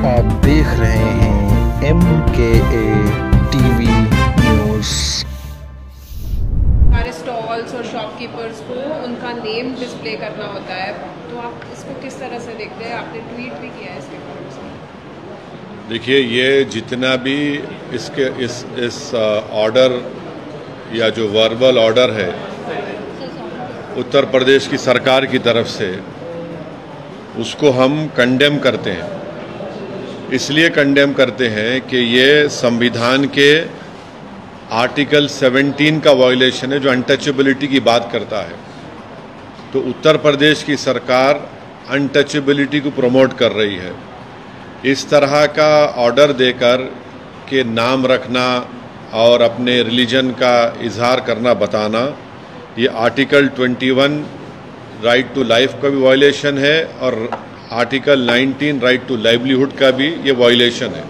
आप देख रहे हैं MKA टीवी न्यूज़। हमारे स्टॉल्स और शॉपकीपर्स को उनका नेम डिस्प्ले करना होता है, तो आप इसको किस तरह से देखते हैं? आपने ट्वीट भी किया है इसके बारे में। देखिए, ये जितना भी इसके इस ऑर्डर या जो वर्बल ऑर्डर है उत्तर प्रदेश की सरकार की तरफ से, उसको हम कंडेम करते हैं। इसलिए कंडेम करते हैं कि ये संविधान के आर्टिकल 17 का वायलेशन है, जो अनटचेबिलिटी की बात करता है। तो उत्तर प्रदेश की सरकार अनटचेबिलिटी को प्रमोट कर रही है। इस तरह का ऑर्डर देकर के नाम रखना और अपने रिलीजन का इजहार करना, बताना, ये आर्टिकल 21 राइट टू लाइफ का भी वायलेशन है और आर्टिकल 19 राइट टू लाइवलीहुड का भी ये वायलेशन है।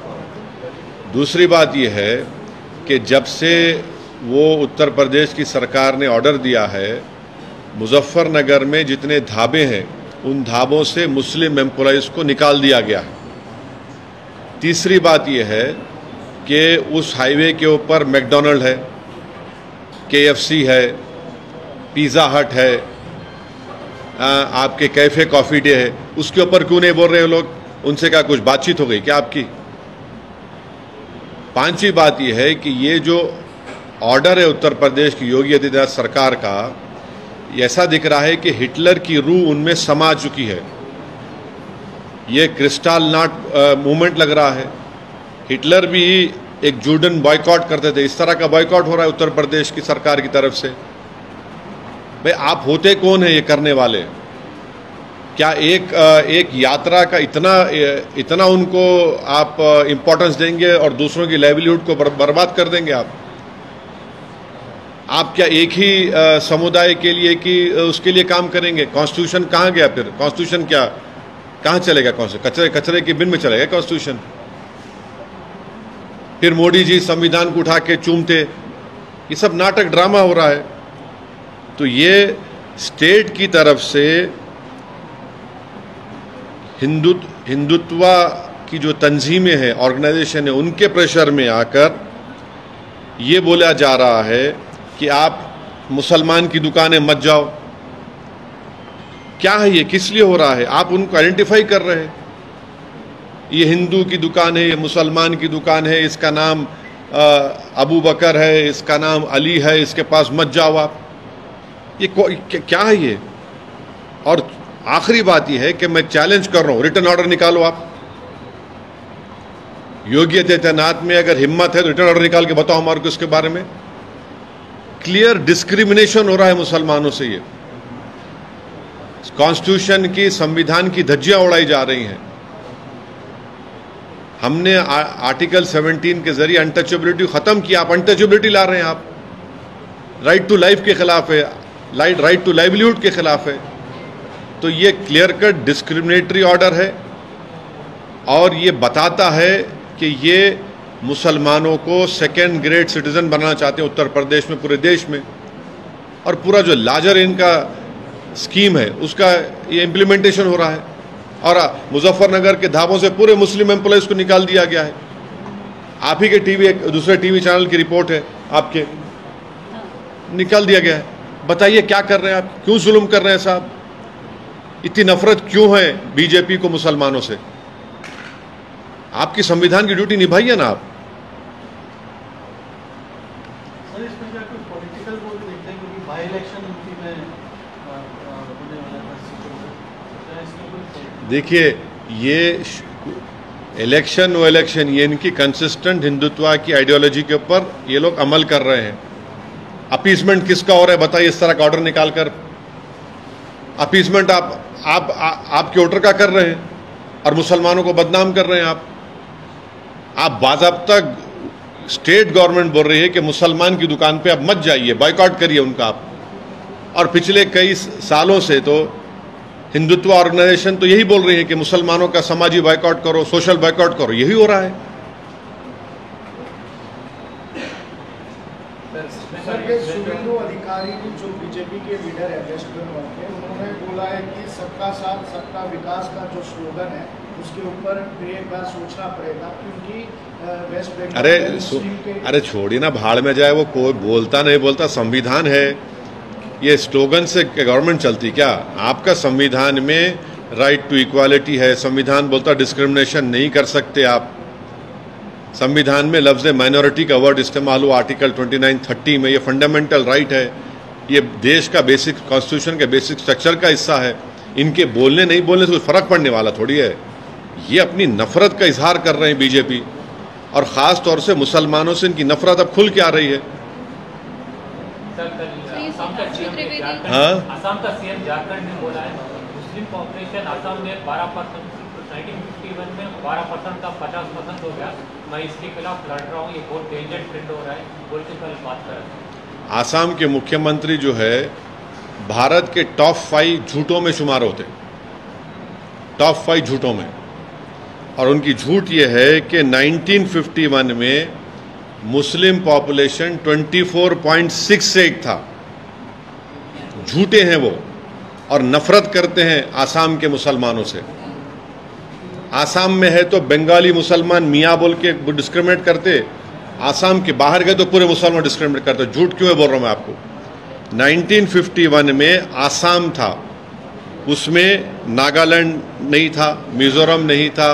दूसरी बात ये है कि जब से वो उत्तर प्रदेश की सरकार ने ऑर्डर दिया है, मुजफ्फरनगर में जितने ढाबे हैं उन ढाबों से मुस्लिम एम्प्लॉइज़ को निकाल दिया गया है। तीसरी बात यह है कि उस हाईवे के ऊपर मैकडॉनल्ड है, KFC है, पिज़्ज़ा हट है, आपके कैफ़े कॉफ़ी डे है, उसके ऊपर क्यों नहीं बोल रहे हो लोग? उनसे क्या कुछ बातचीत हो गई क्या आपकी? पांचवी बात यह है कि ये जो ऑर्डर है उत्तर प्रदेश की योगी आदित्यनाथ सरकार का, ऐसा दिख रहा है कि हिटलर की रूह उनमें समा चुकी है। ये क्रिस्टल नाट मूवमेंट लग रहा है। हिटलर भी एक जूडन बॉयकॉट करते थे, इस तरह का बॉयकॉट हो रहा है उत्तर प्रदेश की सरकार की तरफ से। भाई, आप होते कौन है ये करने वाले? क्या एक यात्रा का इतना उनको आप इम्पोर्टेंस देंगे और दूसरों की लाइवलीहुड को बर्बाद कर देंगे? आप क्या एक ही समुदाय के लिए कि उसके लिए काम करेंगे? कॉन्स्टिट्यूशन कहाँ गया फिर? कॉन्स्टिट्यूशन क्या कहाँ चलेगा? कौन से कचरे के बिन में चलेगा कॉन्स्टिट्यूशन? फिर मोदी जी संविधान को उठा के चूमते। ये सब नाटक ड्रामा हो रहा है। तो ये स्टेट की तरफ से हिंदुत्व की जो तंजीमें हैं, ऑर्गेनाइजेशन है, उनके प्रेशर में आकर ये बोला जा रहा है कि आप मुसलमान की दुकानें मत जाओ। क्या है ये? किस लिए हो रहा है? आप उनको आइडेंटिफाई कर रहे हैं। ये हिंदू की दुकान है, ये मुसलमान की दुकान है, इसका नाम अबू बकर है, इसका नाम अली है, इसके पास मत जाओ आप। ये क्या है ये? और आखिरी बात यह है कि मैं चैलेंज कर रहा हूं, रिटर्न ऑर्डर निकालो आप। योगी आदित्यनाथ में अगर हिम्मत है तो रिटर्न ऑर्डर निकाल के बताओ हमारे को इसके बारे में। क्लियर डिस्क्रिमिनेशन हो रहा है मुसलमानों से। ये कॉन्स्टिट्यूशन की, संविधान की धज्जियां उड़ाई जा रही हैं। हमने आर्टिकल 17 के जरिए अनटचेबिलिटी खत्म किया, आप अनटचेबिलिटी ला रहे हैं। आप राइट टू लाइफ के खिलाफ है, राइट टू लाइवलीहुड के खिलाफ है। तो ये क्लियर कट डिस्क्रिमिनेटरी ऑर्डर है और ये बताता है कि ये मुसलमानों को सेकेंड ग्रेड सिटीजन बनाना चाहते हैं उत्तर प्रदेश में, पूरे देश में। और पूरा जो लार्जर इनका स्कीम है उसका ये इम्प्लीमेंटेशन हो रहा है। और मुजफ्फरनगर के ढाबों से पूरे मुस्लिम एम्प्लॉइज को निकाल दिया गया है। आप ही के दूसरे टीवी चैनल की रिपोर्ट है, आपके निकाल दिया गया है। बताइए क्या कर रहे हैं आप? क्यों जुल्म कर रहे हैं साहब? इतनी नफरत क्यों है बीजेपी को मुसलमानों से? आपकी संविधान की ड्यूटी निभाइए ना आप। सर, इसमें क्या कोई पॉलिटिकल वो भी देखते हैं, क्योंकि बाई इलेक्शन यूपी में होने वाला है। देखिए, ये इलेक्शन वो इलेक्शन, ये इनकी कंसिस्टेंट हिंदुत्व की आइडियोलॉजी के ऊपर ये लोग अमल कर रहे हैं। अपीसमेंट किसका हो रहा है बताइए? इस तरह का ऑर्डर निकालकर अपीसमेंट आपके वोटर का कर रहे हैं और मुसलमानों को बदनाम कर रहे हैं आप बाज़ाब्ता स्टेट गवर्नमेंट बोल रही है कि मुसलमान की दुकान पे आप मत जाइए, बॉयकॉट करिए उनका आप। और पिछले कई सालों से तो हिंदुत्व ऑर्गेनाइजेशन तो यही बोल रही है कि मुसलमानों का समाजी बॉयकॉट करो, सोशल बॉयकॉट करो। यही हो रहा है। शुभेंदु अधिकारी जो बीजेपी के लीडर है वेस्ट बंगाल के, उन्होंने बोला है कि सत्ता सबका साथ सबका विकास का जो स्लोगन है उसके ऊपर एक बार सोचना पड़ेगा, क्योंकि वेस्ट बंगाल अरे छोड़िए ना, भाड़ में जाए वो, कोई बोलता नहीं बोलता, संविधान है। ये स्लोगन से गवर्नमेंट चलती क्या? आपका संविधान में राइट टू इक्वालिटी है, संविधान बोलता डिस्क्रिमिनेशन नहीं कर सकते आप। संविधान में लफ्ज़ माइनॉरिटी का वर्ड इस्तेमाल हुआ आर्टिकल 29-30 में, ये फंडामेंटल राइट है, ये देश का बेसिक कॉन्स्टिट्यूशन के बेसिक स्ट्रक्चर का हिस्सा है। इनके बोलने नहीं बोलने से कुछ फर्क पड़ने वाला थोड़ी है। ये अपनी नफरत का इजहार कर रहे हैं बीजेपी, और ख़ास तौर से मुसलमानों से इनकी नफरत अब खुल के आ रही है। असम का सीएम झारखंड में बोला है मुस्लिम पॉपुलेशन असम में 12%, 1951 में 12% का 50% हो गया, मैं इसके खिलाफ लड़ रहा हूँ, ये बहुत डेंजर ट्रेंड हो रहा है बोल के कल बात कर रहे हैं। आसाम के मुख्यमंत्री जो है भारत के टॉप 5 झूठों में शुमार होते, टॉप 5 झूठों में, और उनकी झूठ ये है कि 1951 में मुस्लिम पॉपुलेशन 24.68 था। झूठे हैं वो, और नफरत करते हैं आसाम के मुसलमानों से। आसाम में है तो बंगाली मुसलमान मियाँ बोल के डिस्क्रिमिनेट करते, आसाम के बाहर गए तो पूरे मुसलमान डिस्क्रिमिनेट करते। झूठ क्यों है बोल रहा हूँ मैं आपको। 1951 में आसाम था, उसमें नागालैंड नहीं था, मिजोरम नहीं था,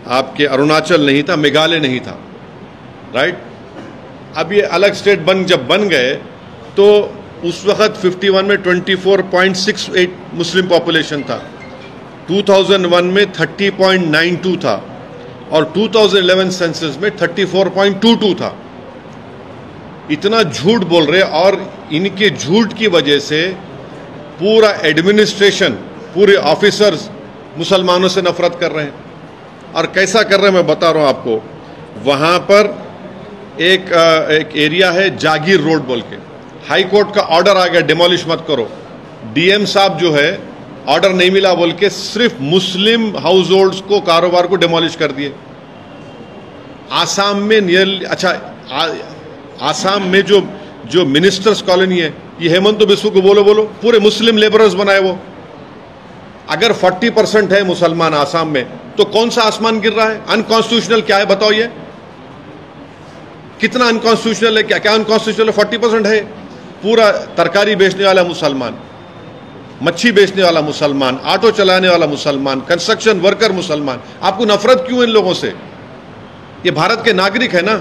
आपके अरुणाचल नहीं था, मेघालय नहीं था, राइट। अब ये अलग स्टेट जब बन गए तो उस वक्त 51 में 24.68 मुस्लिम पॉपुलेशन था, 2001 में 30.92 था, और 2011 सेंसस में 34.22 था। इतना झूठ बोल रहे, और इनके झूठ की वजह से पूरा एडमिनिस्ट्रेशन, पूरे ऑफिसर्स मुसलमानों से नफरत कर रहे हैं। और कैसा कर रहे हैं मैं बता रहा हूं आपको। वहां पर एक एरिया है जागीर रोड बोल के, हाई कोर्ट का ऑर्डर आ गया डिमोलिश मत करो। डीएम साहब जो है ऑर्डर नहीं मिला बोल के सिर्फ मुस्लिम हाउस होल्ड्स को, कारोबार को डिमोलिश कर दिए। आसाम में नियरली, आसाम में जो मिनिस्टर्स कॉलोनी है, ये हेमंत बिस्व को बोलो पूरे मुस्लिम लेबरर्स बनाए वो। अगर 40% है मुसलमान आसाम में, तो कौन सा आसमान गिर रहा है? अनकॉन्स्टिट्यूशनल क्या है बताओ? ये कितना अनकॉन्स्टिट्यूशनल है? क्या अनकॉन्स्टिट्यूशनल है? 40% है। पूरा तरकारी बेचने वाला मुसलमान, मच्छी बेचने वाला मुसलमान, ऑटो चलाने वाला मुसलमान, कंस्ट्रक्शन वर्कर मुसलमान। आपको नफरत क्यों इन लोगों से? ये भारत के नागरिक है ना।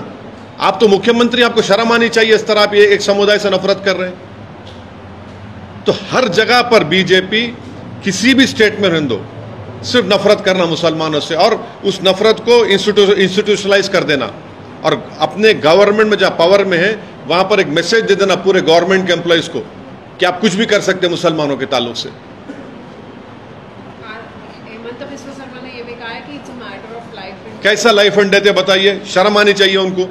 आप तो मुख्यमंत्री, आपको शर्म आनी चाहिए। इस तरह आप ये एक समुदाय से नफरत कर रहे हैं। तो हर जगह पर बीजेपी, किसी भी स्टेट में रहने दो, सिर्फ नफरत करना मुसलमानों से, और उस नफरत को इंस्टीट्यूशनलाइज कर देना, और अपने गवर्नमेंट में जहां पावर में है वहां पर एक मैसेज दे देना पूरे गवर्नमेंट के एम्प्लॉइज को कि आप कुछ भी कर सकते हैं मुसलमानों के ताल्लुक से। हेमंत बिस्व शर्मा ने ये भी कहा है कि it's a matter of life and, कैसा लाइफ एंड डेथ है बताइए? शर्म आनी चाहिए उनको।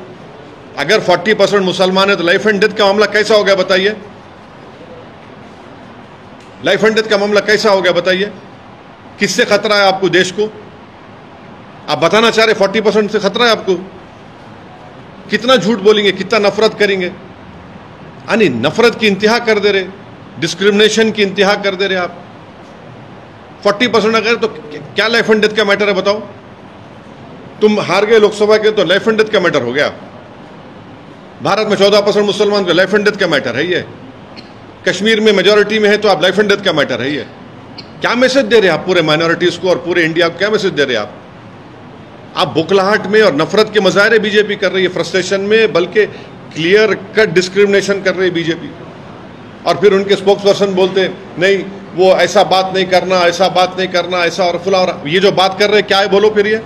अगर 40% मुसलमान है तो लाइफ एंड डेथ का मामला कैसा हो गया बताइए? लाइफ एंड डेथ का मामला कैसा हो गया बताइए? किससे खतरा है आपको? देश को आप बताना चाह रहे 40% से खतरा है आपको? कितना झूठ बोलेंगे, कितना नफरत करेंगे? यानी नफरत की इंतहा कर दे रहे, डिस्क्रिमिनेशन की इंतहा कर दे रहे आप। 40% अगर, तो क्या लाइफ एंड डेथ का मैटर है बताओ? तुम हार गए लोकसभा के तो लाइफ एंड डेथ का मैटर हो गया। भारत में 14% मुसलमान का लाइफ एंड डेथ का मैटर है ये। कश्मीर में मेजॉरिटी में है तो आप लाइफ एंड डेथ का मैटर है ये। क्या मैसेज दे रहे हैं आप पूरे माइनॉरिटीज को और पूरे इंडिया को? क्या मैसेज दे रहे हैं आप बुखलाहट में और नफरत के मजाहरे बीजेपी कर रही है, फ्रस्ट्रेशन में, बल्कि क्लियर कट डिस्क्रिमिनेशन कर रही है बीजेपी। और फिर उनके स्पोक्स पर्सन बोलते नहीं, वो ऐसा बात नहीं करना, ऐसा बात नहीं करना, ऐसा और फुला। और ये जो बात कर रहे हैं क्या है बोलो फिर? ये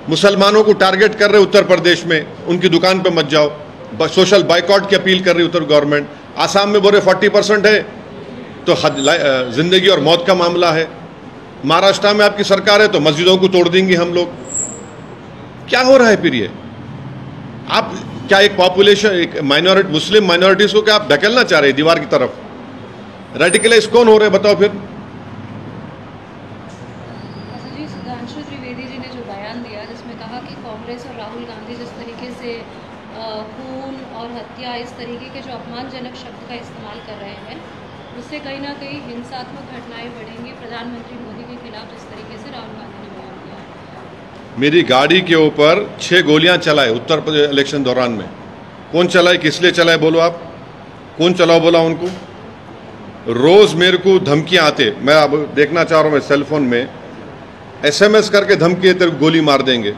मुसलमानों को टारगेट कर रहे उत्तर प्रदेश में, उनकी दुकान पे मत जाओ, सोशल बाइकआउट की अपील कर रही उत्तर गवर्नमेंट। आसाम में बोले 40% है तो जिंदगी और मौत का मामला है। महाराष्ट्र में आपकी सरकार है तो मस्जिदों को तोड़ देंगे हम लोग। क्या हो रहा है फिर? ये आप क्या एक पॉपुलेशन, एक माइनॉरिटी, मुस्लिम माइनॉरिटीज को क्या आप धकेलना चाह रहे हैं दीवार की तरफ? रेडिकलाइज कौन हो रहे हैं बताओ फिर? जी, सुधांशु त्रिवेदी जी ने जो बयान दिया जिसमें कहा कि कांग्रेस और राहुल गांधी जिस तरीके से खून और हत्या, इस तरीके के जो अपमानजनक शब्द का इस्तेमाल कर रहे हैं, उससे कहीं ना कहीं हिंसात्मक घटनाएं बढ़ेंगी प्रधानमंत्री मोदी के खिलाफ, जिस तरीके से राहुल गांधी ने बयान दिया। मेरी गाड़ी के ऊपर 6 गोलियां चलाए उत्तर प्रदेश इलेक्शन दौरान में। कौन चलाए, किस लिए चलाए बोलो आप? कौन चलाओ बोला उनको? रोज मेरे को धमकियां आते, मैं अब देखना चाह रहा हूं, मैं सेल फोन में SMS करके धमकी, तेरे गोली मार देंगे।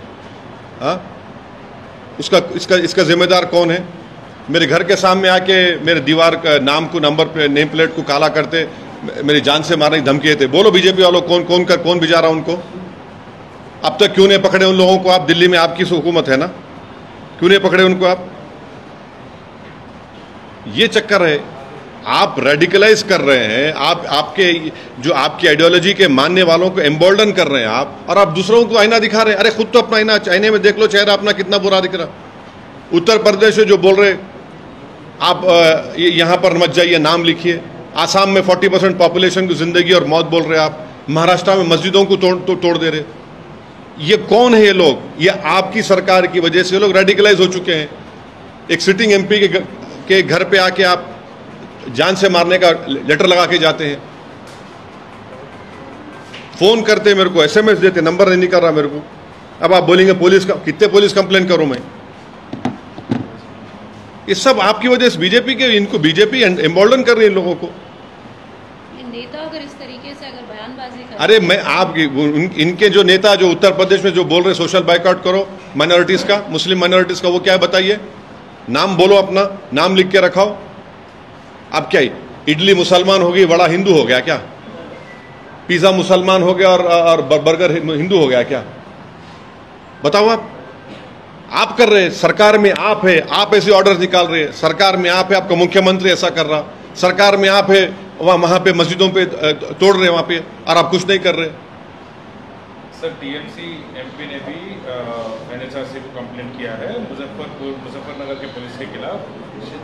हाँ, इसका जिम्मेदार कौन है? मेरे घर के सामने आके मेरे दीवार का नाम को, नंबर नेम प्लेट को काला करते, मेरी जान से मारने की धमकी देते। बोलो बीजेपी वालों, कौन भिजा रहा उनको? अब तक क्यों नहीं पकड़े उन लोगों को आप? दिल्ली में आपकी हुकूमत है ना, क्यों नहीं पकड़े उनको आप? ये चक्कर है, आप रेडिकलाइज कर रहे हैं, आपकी आइडियोलॉजी के मानने वालों को एम्बोल्डन कर रहे हैं आप, और आप दूसरों को आईना दिखा रहे हैं। अरे खुद तो अपना आईने में देख लो, चेहरा अपना कितना बुरा दिख रहा। उत्तर प्रदेश में जो बोल रहे आप यहां पर मत जाइए, नाम लिखिए। आसाम में 40% पॉपुलेशन की जिंदगी और मौत बोल रहे आप। महाराष्ट्र में मस्जिदों को तोड़ दे रहे। ये कौन है ये लोग? ये आपकी सरकार की वजह से लोग रेडिकलाइज हो चुके हैं। एक सिटिंग MP के घर पे आके आप जान से मारने का लेटर लगा के जाते हैं, फोन करते मेरे को, SMS देते, नंबर नहीं कर रहा मेरे को। अब आप बोलेंगे पुलिस का, कितने पुलिस कंप्लेन करूं मैं? ये सब आपकी वजह से बीजेपी के, इनको बीजेपी एम्बोल्डन कर रही है इन लोगों को। नेता अगर इस तरीके से अगर बयानबाजी कर, अरे मैं आप इनके जो नेता जो उत्तर प्रदेश में जो बोल रहे सोशल बाइकआउट करो माइनॉरिटीज का, मुस्लिम माइनॉरिटीज का, वो क्या है बताइए? नाम बोलो, अपना नाम लिख के रखाओ। आप क्या इडली मुसलमान हो गई, वड़ा हिंदू हो गया क्या? पिज्जा मुसलमान हो गया और बर्गर हिंदू हो गया क्या? बताओ आप कर रहे हैं। सरकार में आप है, आप ऐसे ऑर्डर निकाल रहे हैं। सरकार में आप है, आपका मुख्यमंत्री ऐसा कर रहा। सरकार में आप है, वहां पे मस्जिदों पे तोड़ रहे वहां पे, और आप कुछ नहीं कर रहे। सर TMC MP ने भी NHRC को कंप्लेंट किया है मुजफ्फरनगर के पुलिस के खिलाफ,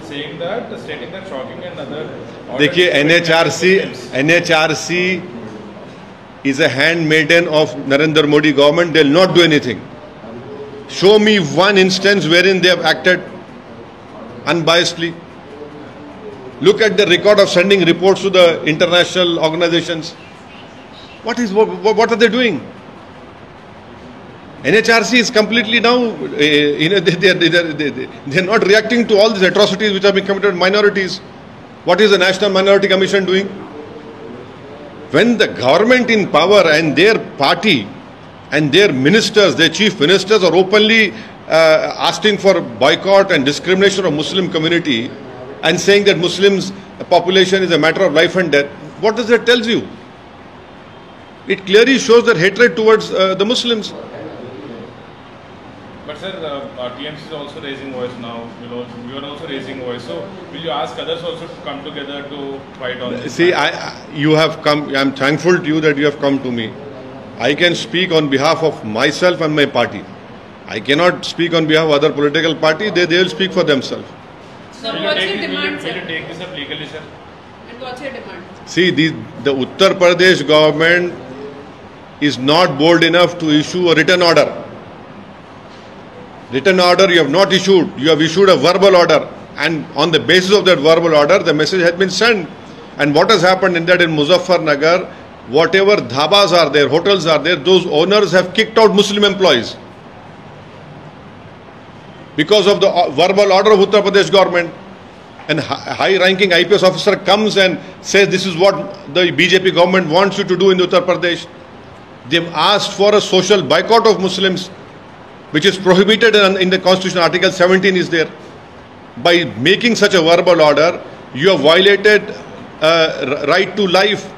stating that shocking and other। देखिए NHRC is a handmaiden of Narendra Modi government. They will not do anything. Show me one instance wherein they have acted unbiasedly. Look at the record of sending reports to the international organizations. What are they doing? NHRC is completely now, they're not reacting to all these atrocities which have been committed on minorities. What is the National Minority Commission doing? When the government in power and their party and their ministers, their chief ministers are openly asking for boycott and discrimination of Muslim community and saying that Muslims population is a matter of life and death, what does that tell you? It clearly shows their hatred towards the Muslims. But sir, TMC is also raising voice now. You are also raising voice. So will you ask others also to come together to fight on this? See, you have come. I am thankful to you that you have come to me. I can speak on behalf of myself and my party. I cannot speak on behalf of other political party. They will speak for themselves. So what's your demand, sir? Will you take this up legally, sir? And what's your demand? See, the Uttar Pradesh government is not bold enough to issue a written order. Written order you have not issued. You have issued a verbal order, and on the basis of that verbal order, the message has been sent. And what has happened in that in Muzaffarnagar, whatever dhabas are there, hotels are there, those owners have kicked out Muslim employees because of the verbal order of Uttar Pradesh government. And high-ranking IPS officer comes and says this is what the BJP government wants you to do in Uttar Pradesh. They've asked for a social boycott of Muslims, which is prohibited in the Constitution. Article 17 is there. By making such a verbal order, you have violated right to life,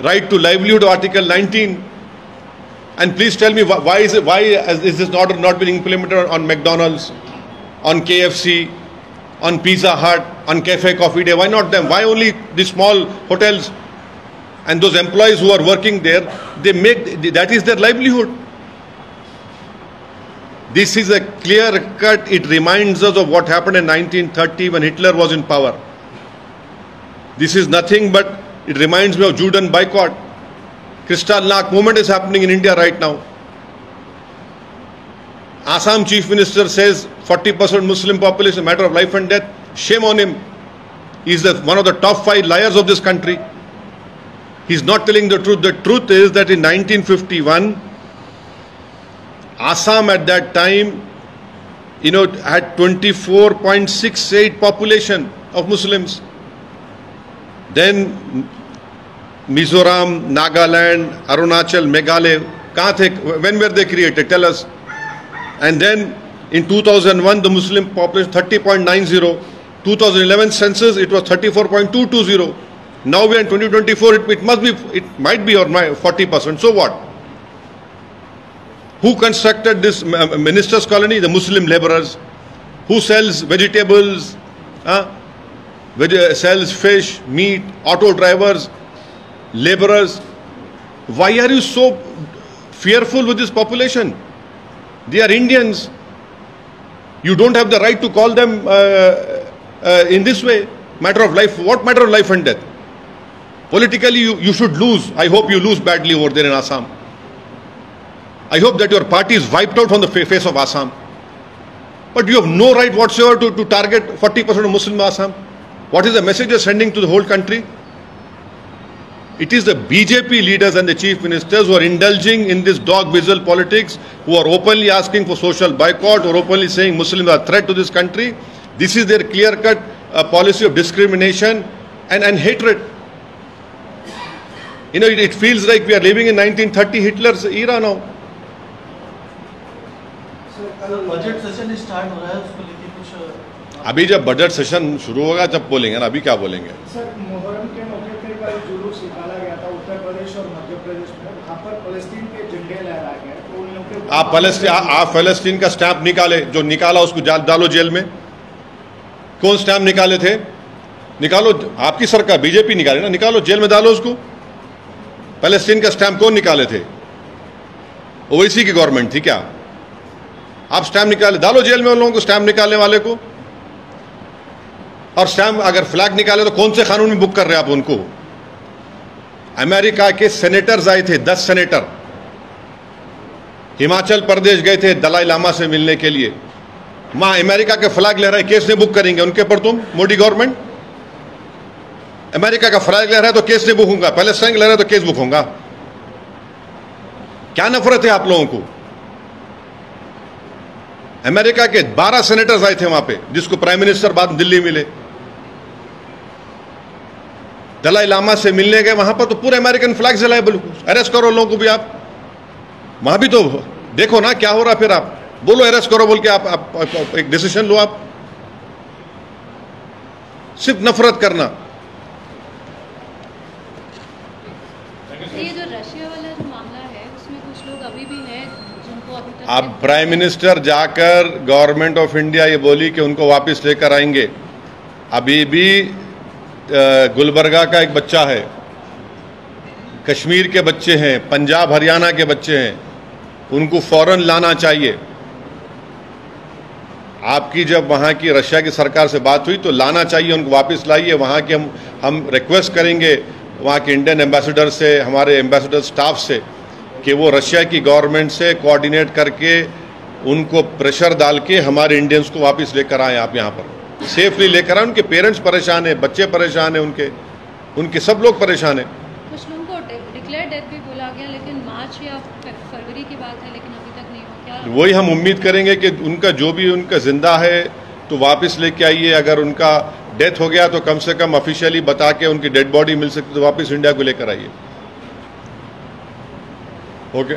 right to livelihood, Article 19. And please tell me why is this order not being implemented on McDonald's, on KFC, on Pizza Hut, on Cafe Coffee Day? Why not them? Why only the small hotels? And those employees who are working there, that is their livelihood. This is a clear cut. It reminds us of what happened in 1930 when Hitler was in power. This is nothing but, it reminds me of Judean boycott. Kristallnacht movement is happening in India right now. Assam Chief Minister says 40% Muslim population, a matter of life and death. Shame on him. He is one of the top 5 liars of this country. He is not telling the truth. The truth is that in 1951, Assam at that time, had 24.68 population of Muslims. Then Mizoram, Nagaland, Arunachal, Meghalaya, kahan the? When were they created? Tell us. And then in 2001, the Muslim population 30.90. 2011 census, it was 34.220. Now we are in 2024. It might be or 40%. So what? Who constructed this ministers' colony? The Muslim laborers. Who sells vegetables? Sells fish, meat, auto drivers, laborers. Why are you so fearful with this population? They are Indians. You don't have the right to call them in this way. Matter of life. What matter of life and death? Politically, you should lose. I hope you lose badly over there in Assam. I hope that your party is wiped out on the face of Assam. But you have no right whatsoever to target 40% of Muslim Assam. What is the message you are sending to the whole country? It is the BJP leaders and the chief ministers who are indulging in this dog whistle politics, who are openly asking for social boycott or openly saying Muslims are a threat to this country. This is their clear-cut policy of discrimination and hatred. It feels like we are living in 1930 Hitler's era now. Budget session start हो रहा है, उसको लेके कुछ अभी जब budget session शुरू होगा तब बोलेंगे ना, अभी क्या बोलेंगे? सर, मुहर्रम के मौके पर एक जुलूस निकाला गया था उत्तर प्रदेश और मध्य प्रदेश में, वहाँ पर फलस्तीन के झंडे लहरा गए, तो उन लोगों के आप फलस्तीन का स्टैंप निकाले, जो निकाला उसको डालो जेल में। कौन स्टैंप निकाले थे? निकालो, आपकी सरकार बीजेपी निकाले ना, निकालो जेल में डालो उसको। फलस्तीन का स्टैंप कौन निकाले थे? ओवैसी की गवर्नमेंट थी क्या? आप स्टैम्प निकाले, डालो जेल में उन लोगों को, स्टैम्प निकालने वाले को। और स्टैम्प अगर फ्लैग निकाले तो कौन से कानून में बुक कर रहे हैं आप उनको? अमेरिका के सेनेटर्स आए थे, 10 सेनेटर हिमाचल प्रदेश गए थे दलाई लामा से मिलने के लिए। वहां अमेरिका के फ्लैग लहराए, केस नहीं बुक करेंगे उनके पर तुम? मोदी गवर्नमेंट अमेरिका का फ्लैग लहराए तो केस नहीं बुक होगा, पैलेस्टाइन लहराए तो केस बुक होगा। क्या नफरत है आप लोगों को? अमेरिका के 12 सेनेटर्स आए थे वहां पे, जिसको प्राइम मिनिस्टर बाद दिल्ली मिले। दलाई लामा से मिलने गए वहां पर तो पूरे अमेरिकन फ्लैग जलाए। अरेस्ट करो लोगों को भी आप, वहां भी तो देखो ना क्या हो रहा। फिर आप बोलो अरेस्ट करो बोल के आप एक डिसीजन लो। आप सिर्फ नफरत करना। ये जो रशिया वाला जो मामला है उसमें कुछ लोग अभी भी हैं जिनको अभी तक अब प्राइम मिनिस्टर जाकर गवर्नमेंट ऑफ इंडिया ये बोली कि उनको वापस लेकर आएंगे। अभी भी गुलबर्गा का एक बच्चा है, कश्मीर के बच्चे हैं, पंजाब हरियाणा के बच्चे हैं, उनको फौरन लाना चाहिए। आपकी जब वहाँ की रशिया की सरकार से बात हुई तो लाना चाहिए, उनको वापस लाइए। वहाँ के हम रिक्वेस्ट करेंगे वहाँ के इंडियन एम्बेसडर से, हमारे एम्बेसडर स्टाफ से, कि वो रशिया की गवर्नमेंट से कोऑर्डिनेट करके उनको प्रेशर डाल के हमारे इंडियंस को वापस लेकर आए। आप यहाँ पर सेफली लेकर आए। उनके पेरेंट्स परेशान है, बच्चे परेशान है, उनके सब लोग परेशान है। कुछ लोगों को डिक्लेयर डेथ भी बोला गया, लेकिन मार्च या फरवरी की बात है, लेकिन अभी तक नहीं हुआ। क्या वही हम उम्मीद करेंगे कि उनका जो भी उनका जिंदा है तो वापस लेके आइए। अगर उनका डेथ हो गया तो कम से कम ऑफिशियली बता के उनकी डेड बॉडी मिल सकती तो वापस इंडिया को लेकर आइए। ओके।